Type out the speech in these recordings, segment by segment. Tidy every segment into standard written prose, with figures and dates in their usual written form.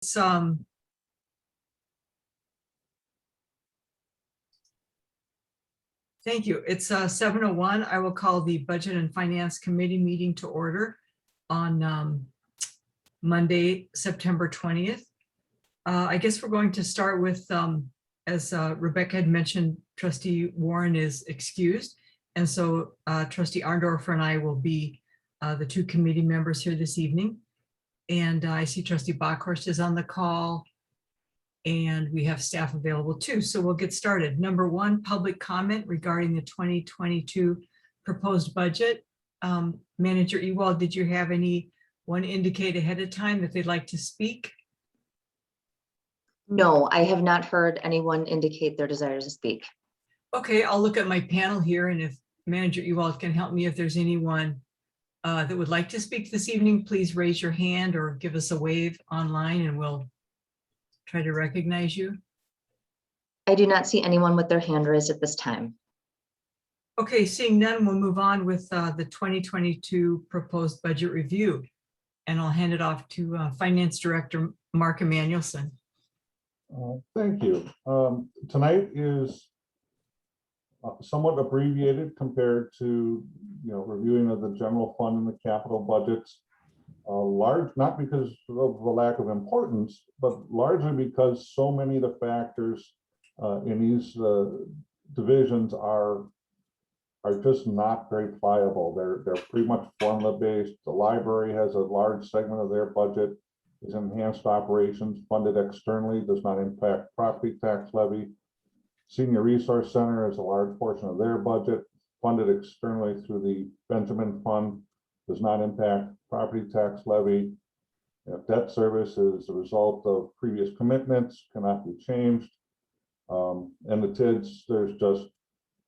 It's thank you. It's 7:01. I will call the Budget and Finance Committee meeting to order on Monday, September 20th. I guess we're going to start with, as Rebecca had mentioned, Trustee Warren is excused. And so Trustee Arndorfer and I will be the two committee members here this evening. And I see Trustee Bockhorst is on the call. And we have staff available too. So we'll get started. Number one, public comment regarding the 2022 proposed budget. Manager Ewald, did you have anyone indicate ahead of time that they'd like to speak? No, I have not heard anyone indicate their desire to speak. Okay, I'll look at my panel here, and if Manager Ewald can help me, if there's anyone that would like to speak this evening, please raise your hand or give us a wave online and we'll try to recognize you. I do not see anyone with their hand raised at this time. Okay, seeing none, we'll move on with the 2022 proposed budget review. And I'll hand it off to Finance Director Mark Emanuelson. Thank you. Tonight is somewhat abbreviated compared to reviewing of the general fund and the capital budgets. Large, not because of the lack of importance, but largely because so many of the factors in these divisions are just not very pliable. They're pretty much formula based. The library has a large segment of their budget is enhanced operations funded externally, does not impact property tax levy. Senior Resource Center is a large portion of their budget funded externally through the Benjamin Fund, does not impact property tax levy. Debt service is a result of previous commitments, cannot be changed. And the TIDS, there's just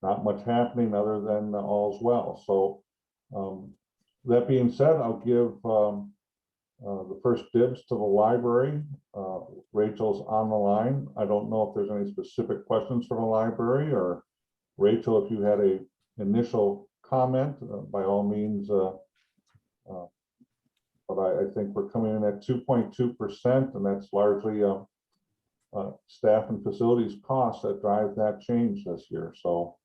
not much happening other than all's well. So that being said, I'll give the first dibs to the library. Rachel's on the line. I don't know if there's any specific questions from the library, or Rachel, if you had a initial comment, by all means. But I think we're coming in at 2.2%, and that's largely staff and facilities costs that drive that change this year. So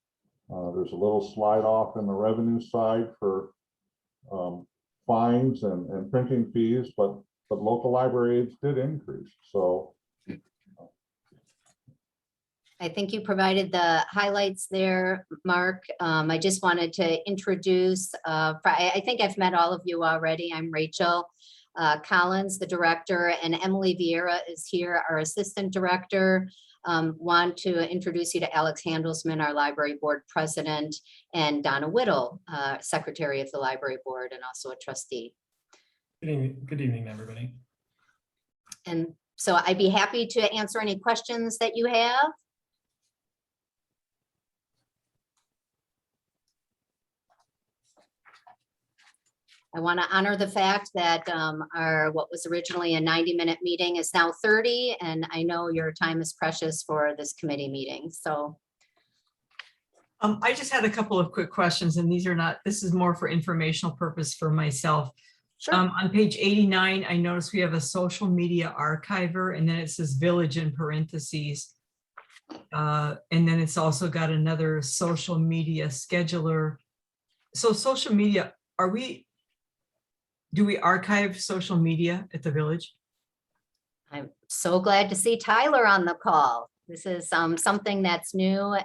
there's a little slide off in the revenue side for fines and printing fees, but local library aids did increase. So I think you provided the highlights there, Mark. I just wanted to introduce, I think I've met all of you already. I'm Rachel Collins, the director, and Emily Vieira is here, our assistant director. Want to introduce you to Alex Handelsman, our library board president, and Donna Whittle, secretary of the library board and also a trustee. Good evening, everybody. And so I'd be happy to answer any questions that you have. I want to honor the fact that what was originally a 90-minute meeting is now 30, and I know your time is precious for this committee meeting. So I just had a couple of quick questions, and this is more for informational purpose for myself. sure. On page 89, I noticed we have a social media archiver, and then it says village in parentheses. And then it's also got another social media scheduler. So social media, do we archive social media at the village? I'm so glad to see Tyler on the call. This is something that's new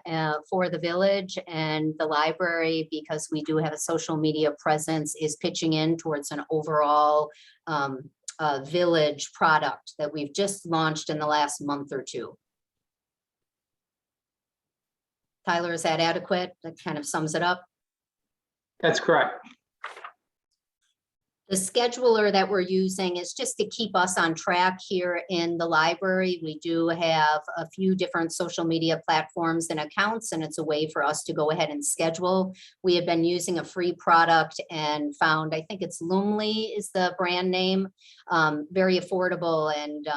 for the village and the library, because we do have a social media presence, is pitching in towards an overall village product that we've just launched in the last month or two. Tyler, is that adequate? That kind of sums it up. That's correct. The scheduler that we're using is just to keep us on track here in the library. We do have a few different social media platforms and accounts, and it's a way for us to go ahead and schedule. We have been using a free product and found, I think it's Loomly is the brand name, very affordable, and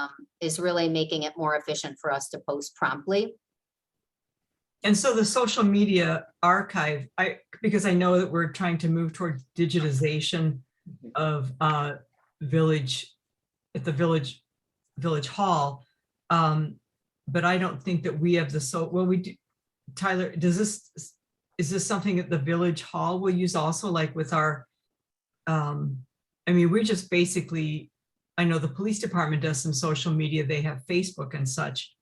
is really making it more efficient for us to post promptly. And so the social media archive, because I know that we're trying to move toward digitization of village Village Hall. But I don't think that we have well, we do. Tyler, is this something that the Village Hall will use also, like with our, I mean, we just basically, I know the police department does some social media, they have Facebook and such.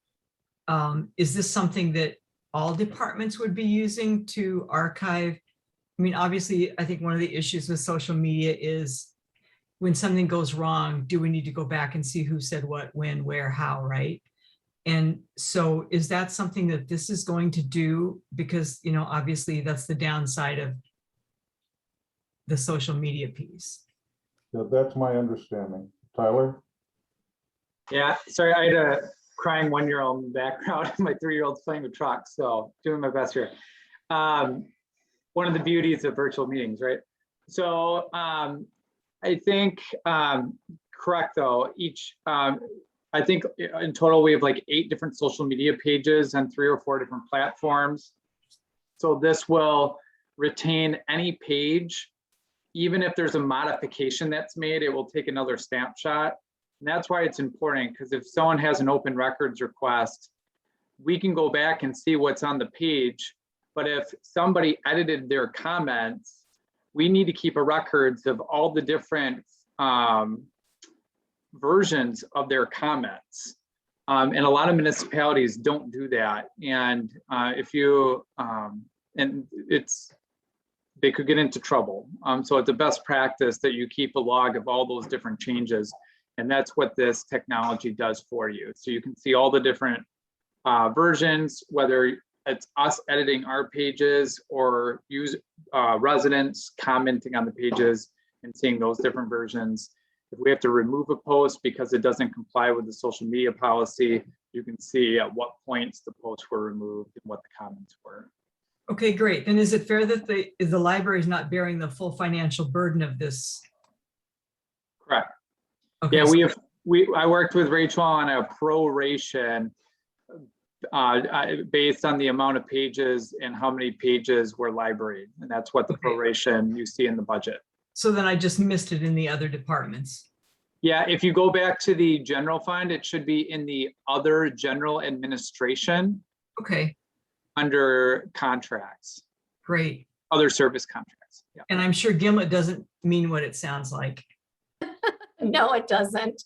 Is this something that all departments would be using to archive? I mean, obviously, I think one of the issues with social media is when something goes wrong, do we need to go back and see who said what, when, where, how, right? And so is that something that this is going to do? Because, you know, obviously that's the downside of the social media piece. Yeah, that's my understanding. Tyler? Yeah, sorry, I had a crying 1-year-old in the background. My 3-year-old's playing with trucks, so doing my best here. One of the beauties of virtual meetings, right? So I think, correct though, I think in total we have like 8 different social media pages and 3 or 4 different platforms. So this will retain any page. Even if there's a modification that's made, it will take another snapshot. And that's why it's important, because if someone has an open records request, we can go back and see what's on the page. But if somebody edited their comments, we need to keep a records of all the different versions of their comments. And a lot of municipalities don't do that. And if you, and they could get into trouble. So it's a best practice that you keep a log of all those different changes. And that's what this technology does for you. So you can see all the different versions, whether it's us editing our pages or residents commenting on the pages and seeing those different versions. If we have to remove a post because it doesn't comply with the social media policy, you can see at what points the posts were removed and what the comments were. Okay, great. Then is it fair that the library is not bearing the full financial burden of this? Correct. Okay, Yeah, so- I worked with Rachel on a proration based on the amount of pages and how many pages were library. And that's what the Okay. proration you see in the budget. So then I just missed it in the other departments. Yeah, if you go back to the general fund, it should be in the other general administration Okay, under contracts, great. other service contracts. Yeah. And I'm sure Gimlet doesn't mean what it sounds like. No, it doesn't.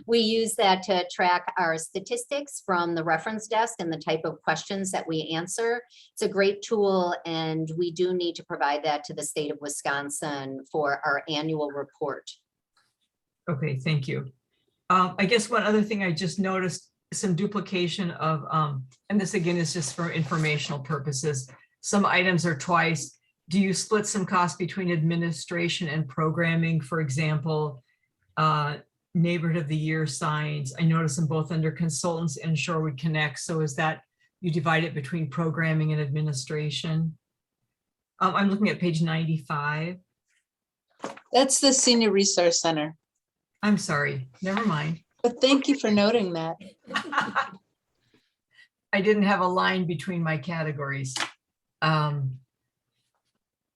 We use that to track our statistics from the reference desk and the type of questions that we answer. It's a great tool, and we do need to provide that to the state of Wisconsin for our annual report. Okay, thank you. I guess one other thing I just noticed, some duplication of, and this again is just for informational purposes. Some items are twice. Do you split some costs between administration and programming? For example, neighborhood of the year signs. I notice them both under consultants and Shorewood Connect. So is that you divide it between programming and administration? I'm looking at page 95. That's the Senior Resource Center. I'm sorry, never mind. But thank you for noting that. I didn't have a line between my categories.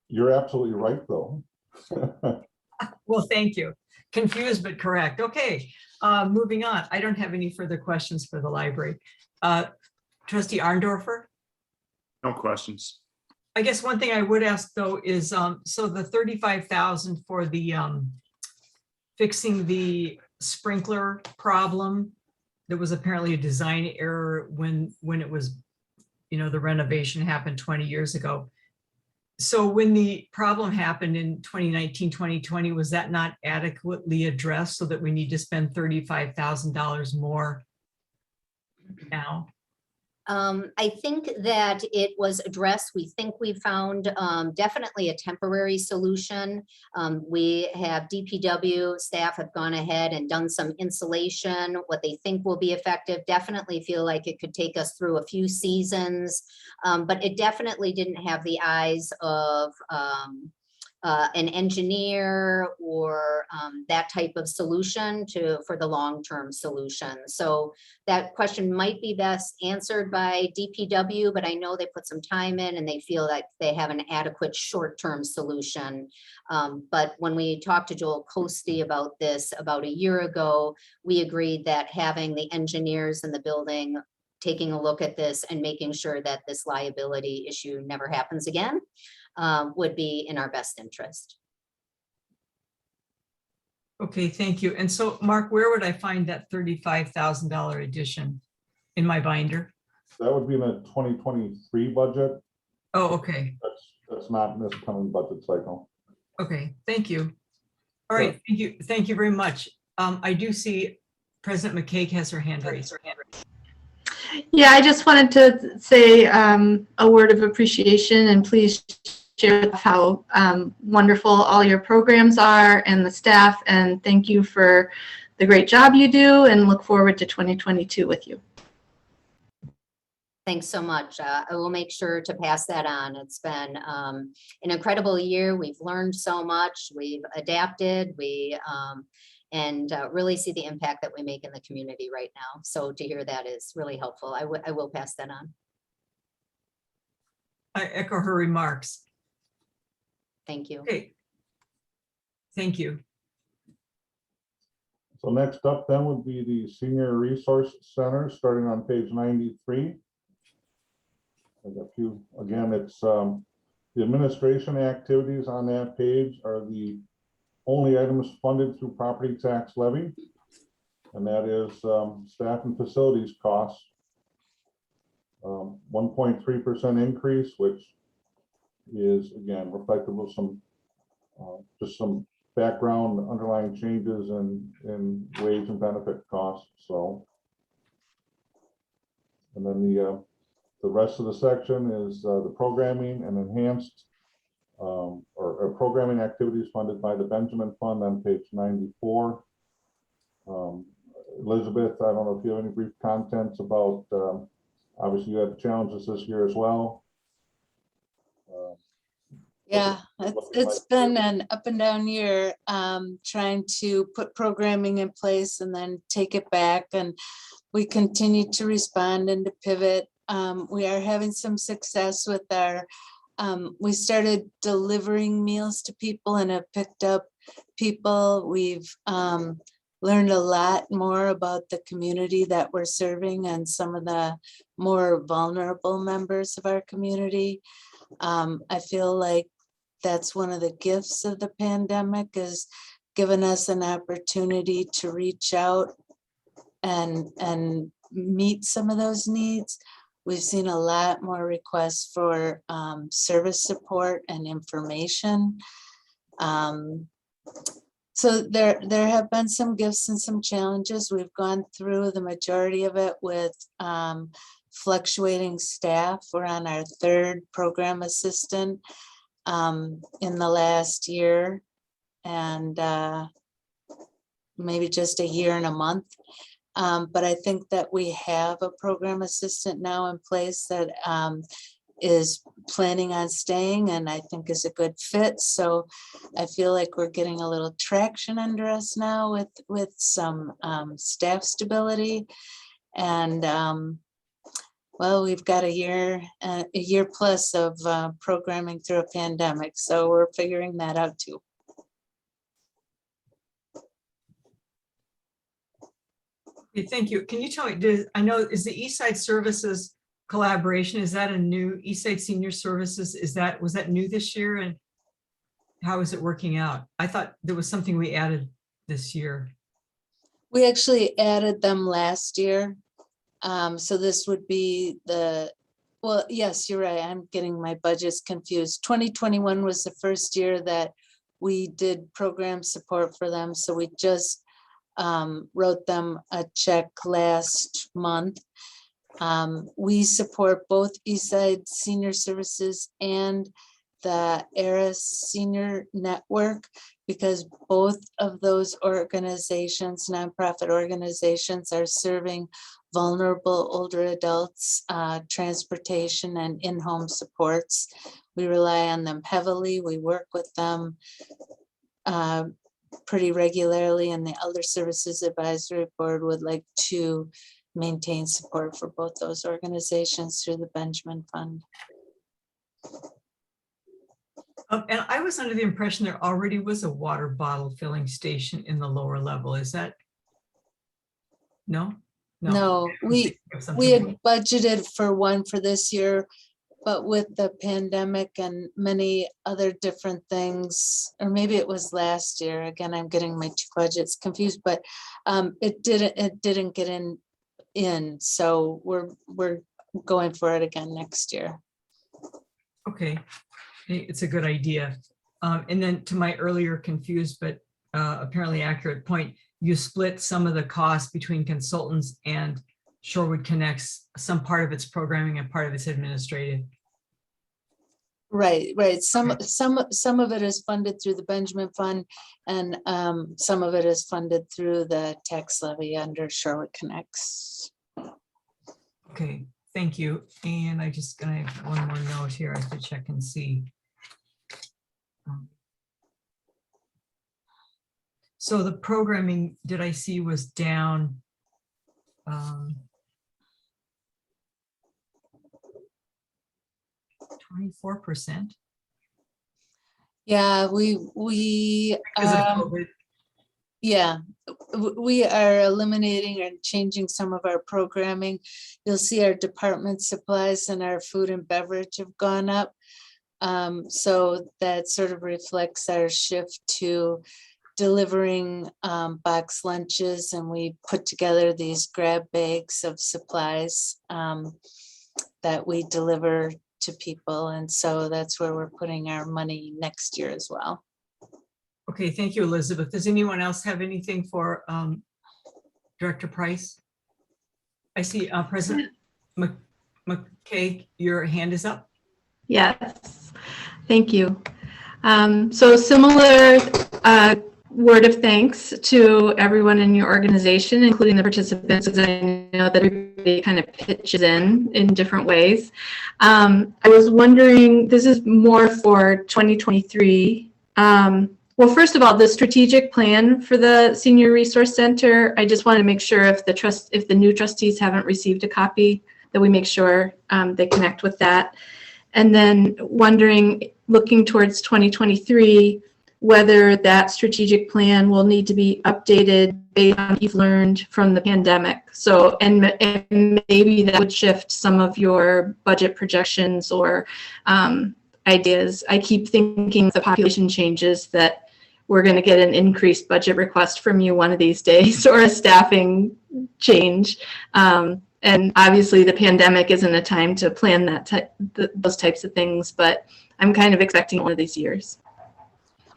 You're absolutely right, though. Well, thank you. Confused but correct. Okay, moving on. I don't have any further questions for the library. Trustee Arndorfer? No questions. I guess one thing I would ask though is, so the 35,000 for the fixing the sprinkler problem, there was apparently a design error when it was, you know, the renovation happened 20 years ago. So when the problem happened in 2019, 2020, was that not adequately addressed so that we need to spend $35,000 more now? I think that it was addressed. We think we found definitely a temporary solution. We have DPW staff have gone ahead and done some insulation, what they think will be effective. Definitely feel like it could take us through a few seasons, but it definitely didn't have the eyes of an engineer or that type of solution for the long-term solution. So that question might be best answered by DPW, but I know they put some time in and they feel like they have an adequate short-term solution. But when we talked to Joel Coasty about this about a year ago, we agreed that having the engineers in the building taking a look at this and making sure that this liability issue never happens again would be in our best interest. Okay, thank you. And so, Mark, where would I find that $35,000 addition in my binder? That would be in the 2023 budget. Oh, okay. That's not in this coming budget cycle. Okay, thank you. All right, thank you. Thank you very much. I do see President McCaig has her hand raised. Yeah, I just wanted to say a word of appreciation, and please share how wonderful all your programs are and the staff, and thank you for the great job you do, and look forward to 2022 with you. Thanks so much. I will make sure to pass that on. It's been an incredible year. We've learned so much. We've adapted. And really see the impact that we make in the community right now. So to hear that is really helpful. I will pass that on. I echo her remarks. Thank you. Okay. Thank you. So next up then would be the Senior Resource Center, starting on page 93. I got a few, again, it's the administration activities on that page are the only items funded through property tax levy, and that is staff and facilities costs. 1.3% increase, which is again reflective of some just some background underlying changes in wage and benefit costs. So, and then the rest of the section is the programming and enhanced or programming activities funded by the Benjamin Fund on page 94. Elizabeth, I don't know if you have any brief contents about, obviously you had challenges this year as well. Yeah, it's been an up and down year, trying to put programming in place and then take it back. And we continue to respond and to pivot. We are having some success with our we started delivering meals to people and have picked up people. We've learned a lot more about the community that we're serving and some of the more vulnerable members of our community. I feel like that's one of the gifts of the pandemic, is giving us an opportunity to reach out and meet some of those needs. We've seen a lot more requests for service support and information. So there have been some gifts and some challenges. We've gone through the majority of it with fluctuating staff. We're on our third program assistant in the last year, and maybe just a year and a month. But I think that we have a program assistant now in place that is planning on staying, and I think is a good fit. So I feel like we're getting a little traction under us now with some staff stability. And well, we've got a year plus of programming through a pandemic, so we're figuring that out too. Okay, thank you. Can you tell me, I know, is the Eastside Services collaboration, is that a new Eastside Senior Services? Was that new this year, and how is it working out? I thought there was something we added this year. We actually added them last year. So this would be well, yes, you're right. I'm getting my budgets confused. 2021 was the first year that we did program support for them. So we just wrote them a check last month. We support both Eastside Senior Services and the ERIS Senior Network, because both of those organizations, nonprofit organizations, are serving vulnerable older adults, transportation and in-home supports. We rely on them heavily. We work with them pretty regularly, and the Elder Services Advisory Board would like to maintain support for both those organizations through the Benjamin Fund. And I was under the impression there already was a water bottle filling station in the lower level. Is that? No? No, we had budgeted for one for this year, but with the pandemic and many other different things, or maybe it was last year. Again, I'm getting my two budgets confused, but it didn't get in. So we're going for it again next year. Okay, it's a good idea. And then to my earlier confused, but apparently accurate point, you split some of the costs between consultants and Shorewood Connects, some part of its programming and part of its administrative. Right. Some of it is funded through the Benjamin Fund, and some of it is funded through the tax levy under Shorewood Connects. Okay, thank you. And I just gonna have one more note here. I have to check and see. So the programming, did I see, was down 24%? Yeah, we Because of COVID. yeah, we are eliminating and changing some of our programming. You'll see our department supplies and our food and beverage have gone up. So that sort of reflects our shift to delivering box lunches, and we put together these grab bags of supplies that we deliver to people. And so that's where we're putting our money next year as well. Okay, thank you, Elizabeth. Does anyone else have anything for Director Price? I see President McKay, your hand is up. Yes, thank you. So similar word of thanks to everyone in your organization, including the participants, because I know that everybody kind of pitches in different ways. I was wondering, this is more for 2023. Well, first of all, the strategic plan for the Senior Resource Center, I just want to make sure if the new trustees haven't received a copy, that we make sure they connect with that. And then wondering, looking towards 2023, whether that strategic plan will need to be updated based on what you've learned from the pandemic. So, and maybe that would shift some of your budget projections or ideas. I keep thinking the population changes that we're going to get an increased budget request from you one of these days, or a staffing change. And obviously the pandemic isn't a time to plan those types of things, but I'm kind of expecting one of these years.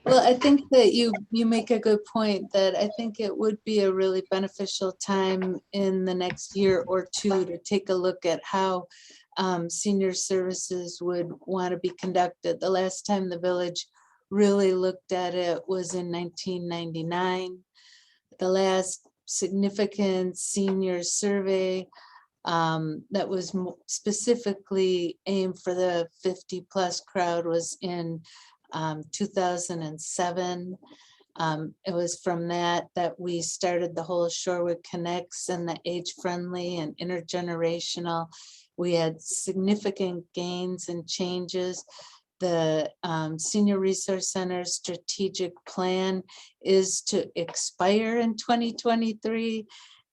Well, I think that you make a good point, that I think it would be a really beneficial time in the next year or two to take a look at how senior services would want to be conducted. The last time the village really looked at it was in 1999. The last significant senior survey that was specifically aimed for the 50+ crowd was in 2007. It was from that we started the whole Shorewood Connects and the age-friendly and intergenerational. We had significant gains and changes. The Senior Resource Center strategic plan is to expire in 2023,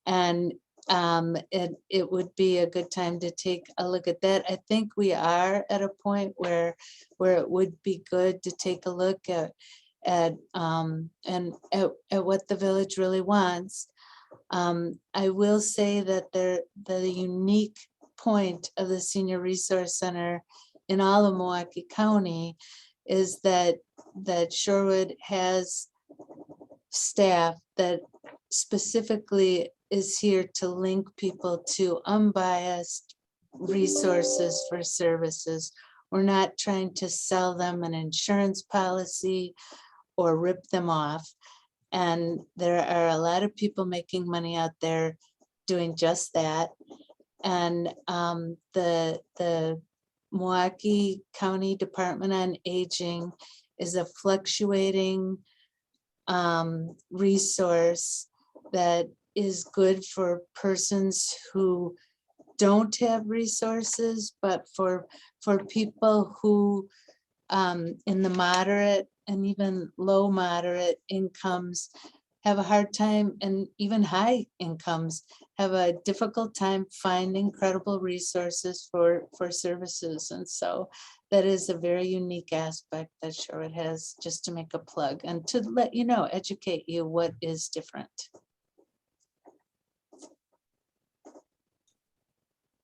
and it would be a good time to take a look at that. I think we are at a point where it would be good to take a look at what the village really wants. I will say that the unique point of the Senior Resource Center in all of Milwaukee County is that Shorewood has staff that specifically is here to link people to unbiased resources for services. We're not trying to sell them an insurance policy or rip them off. And there are a lot of people making money out there doing just that. And the Milwaukee County Department on Aging is a fluctuating resource that is good for persons who don't have resources, but for people who in the moderate and even low moderate incomes have a hard time, and even high incomes have a difficult time finding credible resources for services. And so that is a very unique aspect that Shorewood has, just to make a plug and to let you know, educate you what is different.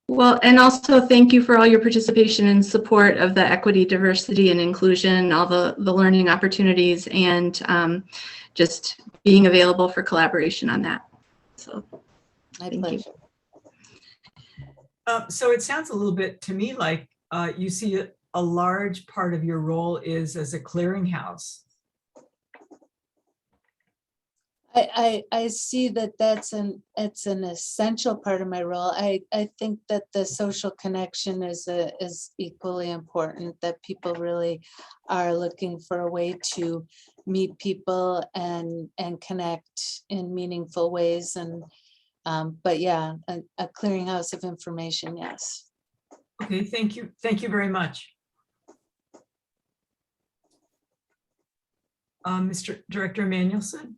Well, and also thank you for all your participation and support of the equity, diversity, and inclusion, all the learning opportunities, and just being available for collaboration on that. So My thank you. pleasure. So it sounds a little bit to me like you see a large part of your role is as a clearinghouse. I see that it's an essential part of my role. I think that the social connection is equally important, that people really are looking for a way to meet people and connect in meaningful ways. And but yeah, a clearinghouse of information, yes. Okay, thank you. Thank you very much. Mr. Director Emanuelson,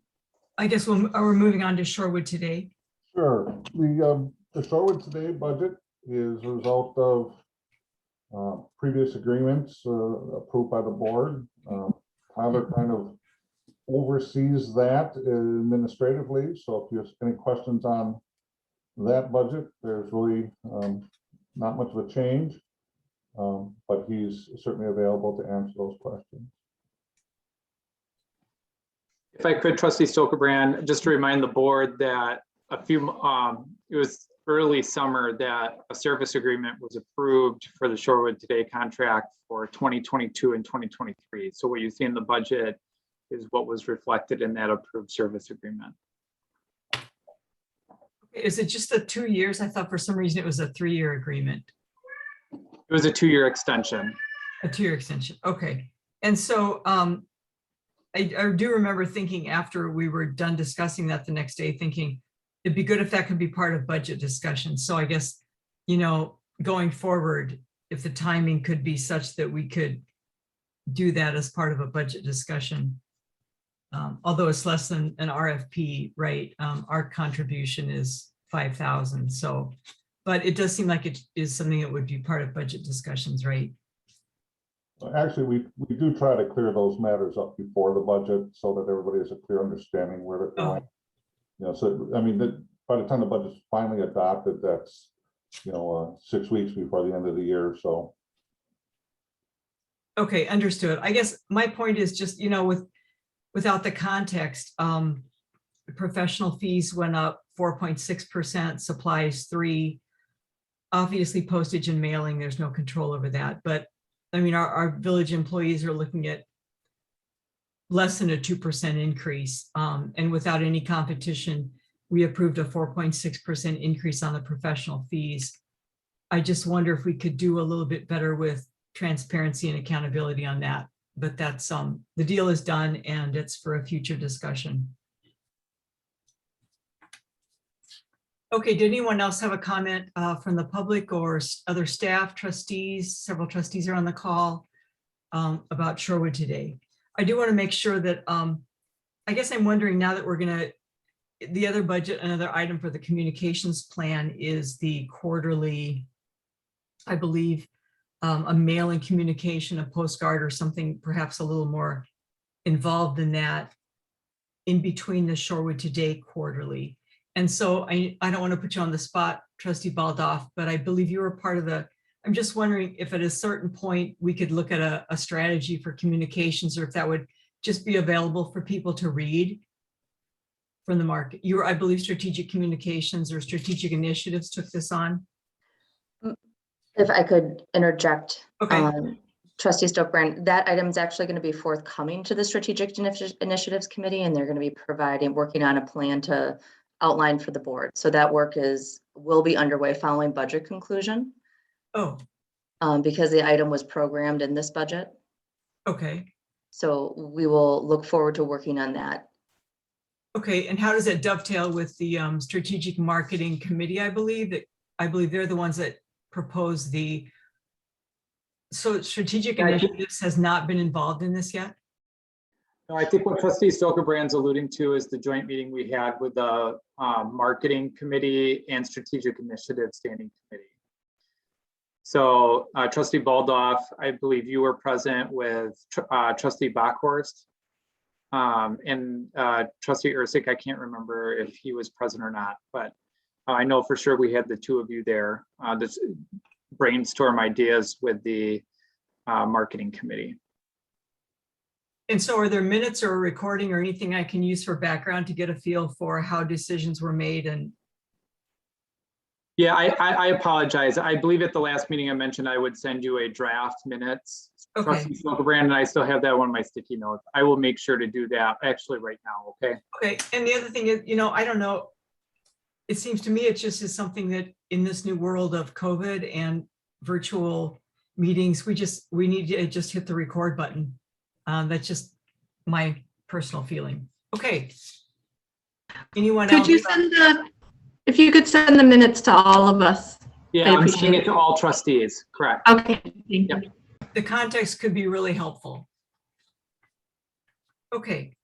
I guess we're moving on to Shorewood today. Sure. The Shorewood Today budget is a result of previous agreements approved by the board. Tyler kind of oversees that administratively. So if you have any questions on that budget, there's really not much of a change, but he's certainly available to answer those questions. If I could, Trustee Stokerbrand, just to remind the board that it was early summer that a service agreement was approved for the Shorewood Today contract for 2022 and 2023. So what you see in the budget is what was reflected in that approved service agreement. Is it just the 2 years? I thought for some reason it was a 3-year agreement. It was a 2-year extension. A 2-year extension. Okay. And so I do remember thinking after we were done discussing that the next day, thinking it'd be good if that could be part of budget discussion. So I guess, you know, going forward, if the timing could be such that we could do that as part of a budget discussion, although it's less than an RFP, right? Our contribution is 5,000. So, but it does seem like it is something that would be part of budget discussions, right? Actually, we do try to clear those matters up before the budget so that everybody has a clear understanding where they're going. You know, so I mean, by the time the budget's finally adopted, that's 6 weeks before the end of the year. So. Okay, understood. I guess my point is just, without the context, professional fees went up 4.6%, supplies 3%. Obviously, postage and mailing, there's no control over that. But I mean, our village employees are looking at less than a 2% increase. And without any competition, we approved a 4.6% increase on the professional fees. I just wonder if we could do a little bit better with transparency and accountability on that. But that's the deal is done and it's for a future discussion. Okay, did anyone else have a comment from the public or other staff, trustees? Several trustees are on the call about Shorewood Today. I do want to make sure that, I guess I'm wondering now that the other budget, another item for the communications plan is the quarterly, I believe, a mail-in communication, a postcard or something perhaps a little more involved in that in between the Shorewood Today quarterly. And so I don't want to put you on the spot, Trustee Baldoff, but I believe you were part of I'm just wondering if at a certain point we could look at a strategy for communications, or if that would just be available for people to read from the market. I believe Strategic Communications or Strategic Initiatives took this on. If I could interject, Okay. Trustee Stokebrand, that item is actually going to be forthcoming to the Strategic Initiatives Committee, and they're going to be working on a plan to outlined for the board. So that work will be underway following budget conclusion, Oh, because the item was programmed in this budget. okay. So we will look forward to working on that. Okay, and how does that dovetail with the Strategic Marketing Committee? I believe they're the ones that propose so Strategic Yeah, I think- Initiatives has not been involved in this yet? No, I think what Trustee Stokerbrand's alluding to is the joint meeting we had with the Marketing Committee and Strategic Initiative Standing Committee. So Trustee Baldoff, I believe you were present with Trustee Bockhorst. And Trustee Ursik, I can't remember if he was present or not, but I know for sure we had the two of you there to brainstorm ideas with the Marketing Committee. And so are there minutes or a recording or anything I can use for background to get a feel for how decisions were made? And Yeah, I apologize. I believe at the last meeting I mentioned I would send you a draft minutes. okay, Trustee Stokerbrand, and I still have that one on my sticky notes. I will make sure to do that actually right now, okay? okay. And the other thing is, I don't know. It seems to me it just is something that in this new world of COVID and virtual meetings, we need to just hit the record button. That's just my personal feeling. Okay. Anyone else? If you could send the minutes to all of us. Yeah, I I'm sending appreciate it to all trustees, correct? Okay, thank you. Yep. The context could be really helpful. Okay.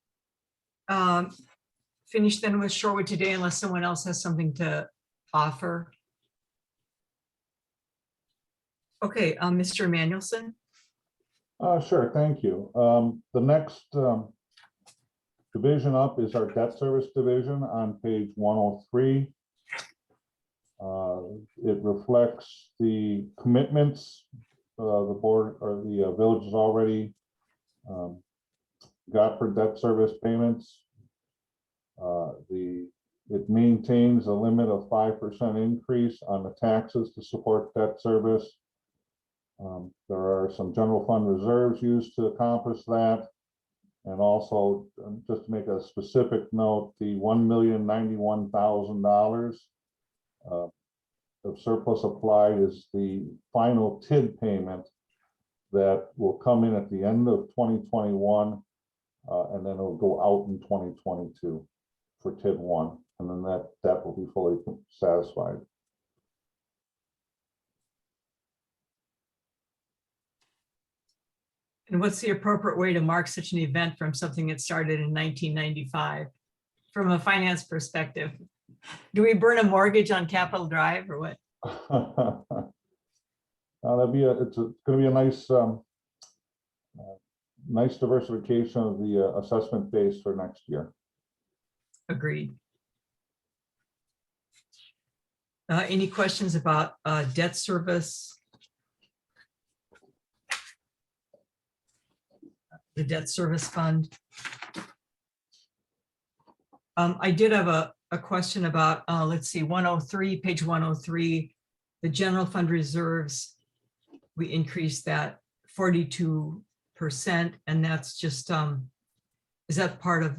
Finish then with Shorewood today, unless someone else has something to offer. Okay, Mr. Manuelson. Sure, thank you. The next division up is our debt service division on page 103. It reflects the commitments the board or the village has already got for debt service payments. It maintains a limit of 5% increase on the taxes to support debt service. There are some general fund reserves used to accomplish that. And also, just to make a specific note, the $1,091,000 of surplus applied is the final TID payment that will come in at the end of 2021, and then it'll go out in 2022 for TID 1, and then that debt will be fully satisfied. And what's the appropriate way to mark such an event from something that started in 1995 from a finance perspective? Do we burn a mortgage on Capitol Drive or what? It's going to be a nice nice diversification of the assessment base for next year. Agreed. Any questions about debt service? The debt service fund. I did have a question about, let's see, 103, page 103, the general fund reserves. We increased that 42%, and that's just, is that part of,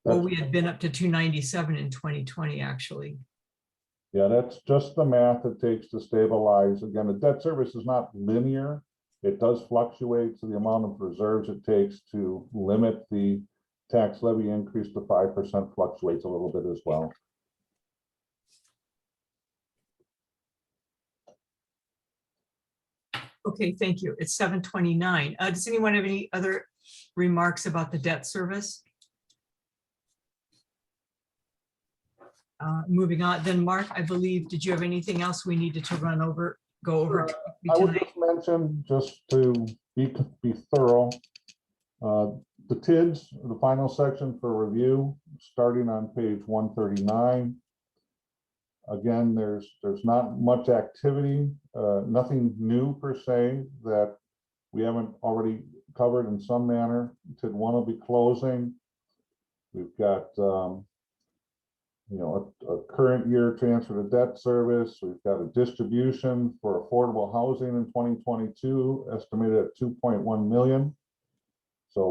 well, we had been up to 297 in 2020, actually. Yeah, that's just the math it takes to stabilize. Again, the debt service is not linear. It does fluctuate, so the amount of reserves it takes to limit the tax levy increase to 5% fluctuates a little bit as well. Okay, thank you. It's 7:29. Does anyone have any other remarks about the debt service? Moving on, then Mark, I believe, did you have anything else we needed to go over I would tonight? just mention, just to be thorough, the TIDs, the final section for review, starting on page 139. Again, there's not much activity, nothing new per se that we haven't already covered in some manner. TID 1 will be closing. We've got a current year transfer to debt service. We've got a distribution for affordable housing in 2022 estimated at 2.1 million. So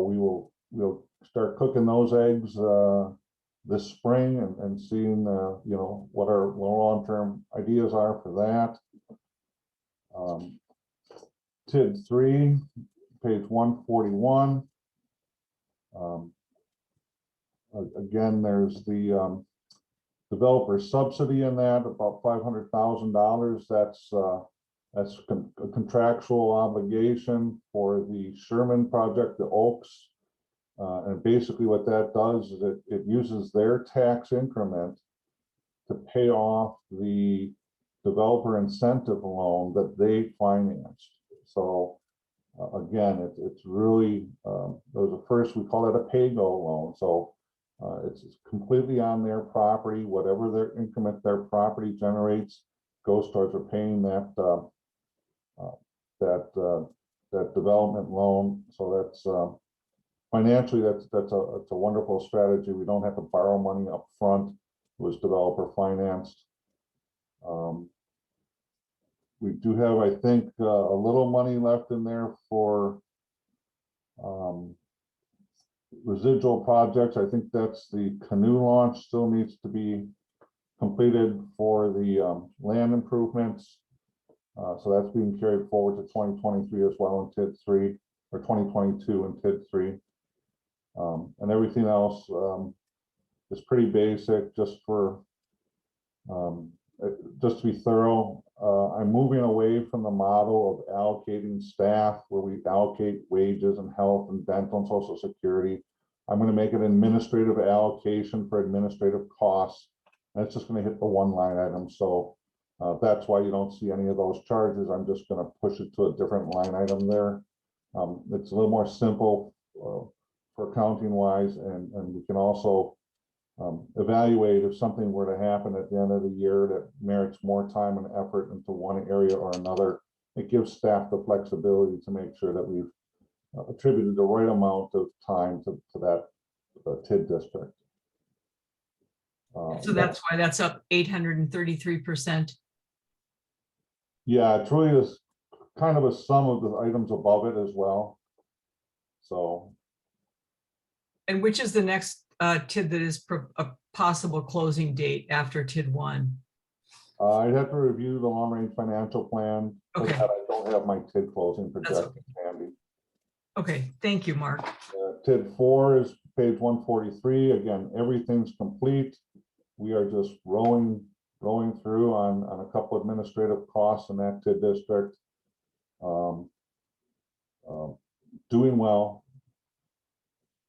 we'll start cooking those eggs this spring and seeing, you know, what our long-term ideas are for that. TID 3, page 141. Again, there's the developer subsidy in that, about $500,000. That's a contractual obligation for the Sherman project, the Oaks. And basically what that does is it uses their tax increment to pay off the developer incentive loan that they financed. So again, it's really, there's a first, we call that a pay-go loan. So it's completely on their property. Whatever their increment their property generates goes towards repaying that development loan. So that's financially, it's a wonderful strategy. We don't have to borrow money up front. It was developer financed. We do have, I think, a little money left in there for residual projects. I think that's the canoe launch still needs to be completed for the land improvements. So that's being carried forward to 2023 as well in TID 3, or 2022 in TID 3. And everything else is pretty basic, just for just to be thorough. I'm moving away from the model of allocating staff where we allocate wages and health and dental and social security. I'm going to make an administrative allocation for administrative costs. And it's just going to hit the one line item. So that's why you don't see any of those charges. I'm just going to push it to a different line item there. It's a little more simple for accounting wise, and we can also evaluate if something were to happen at the end of the year that merits more time and effort into one area or another. It gives staff the flexibility to make sure that we've attributed the right amount of time to that TID district. So that's why that's up 833%. Yeah, it really is kind of a sum of the items above it as well. So. And which is the next TID that is a possible closing date after TID 1? I'd have to review the long-range financial plan. Okay. I don't have my TID closing That's projected okay. handy. Okay, thank you, Mark. TID 4 is page 143. Again, everything's complete. We are just rolling through on a couple administrative costs in that TID district. Doing well.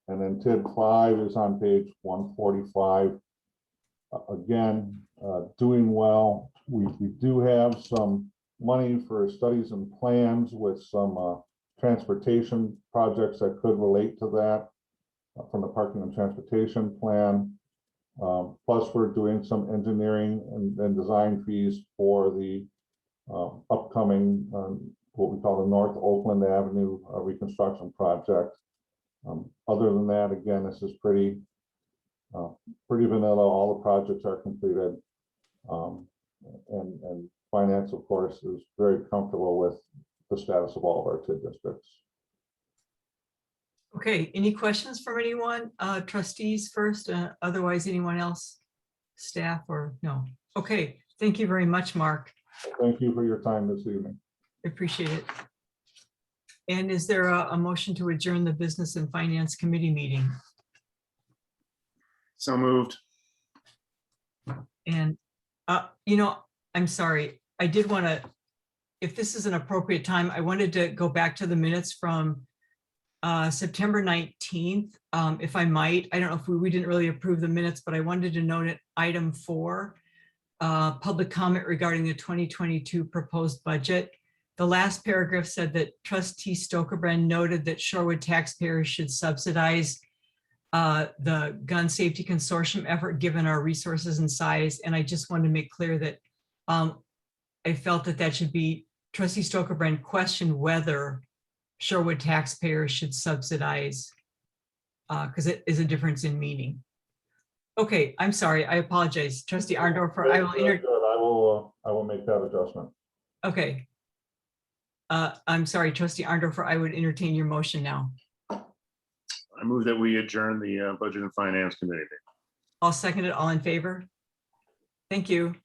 And then TID 5 is on page 145. Again, doing well. We do have some money for studies and plans with some transportation projects that could relate to that from the parking and transportation plan. Plus, we're doing some engineering and design fees for the upcoming, what we call the North Oakland Avenue reconstruction project. Other than that, again, this is pretty vanilla. All the projects are completed. And finance, of course, is very comfortable with the status of all of our TID districts. Okay, any questions from anyone? Trustees first, otherwise anyone else? Staff or no? Okay, thank you very much, Mark. Thank you for your time this evening. I appreciate it. And is there a motion to adjourn the Business and Finance Committee meeting? So moved. And, you know, I'm sorry, I did want to, if this is an appropriate time, I wanted to go back to the minutes from September 19th, if I might. I don't know if we didn't really approve the minutes, but I wanted to note at item 4, public comment regarding the 2022 proposed budget. The last paragraph said that Trustee Stokerbrand noted that Shorewood taxpayers should subsidize the gun safety consortium effort given our resources and size. And I just wanted to make clear that I felt that that should be, Trustee Stokerbrand questioned whether Shorewood taxpayers should subsidize, because it is a difference in meaning. Okay, I'm sorry, I apologize. Trustee Arndorfer, I will make that adjustment. Okay. I'm sorry, Trustee Arndorfer, I would entertain your motion now. I move that we adjourn the Budget and Finance Committee. I'll second it. All in favor? Thank you.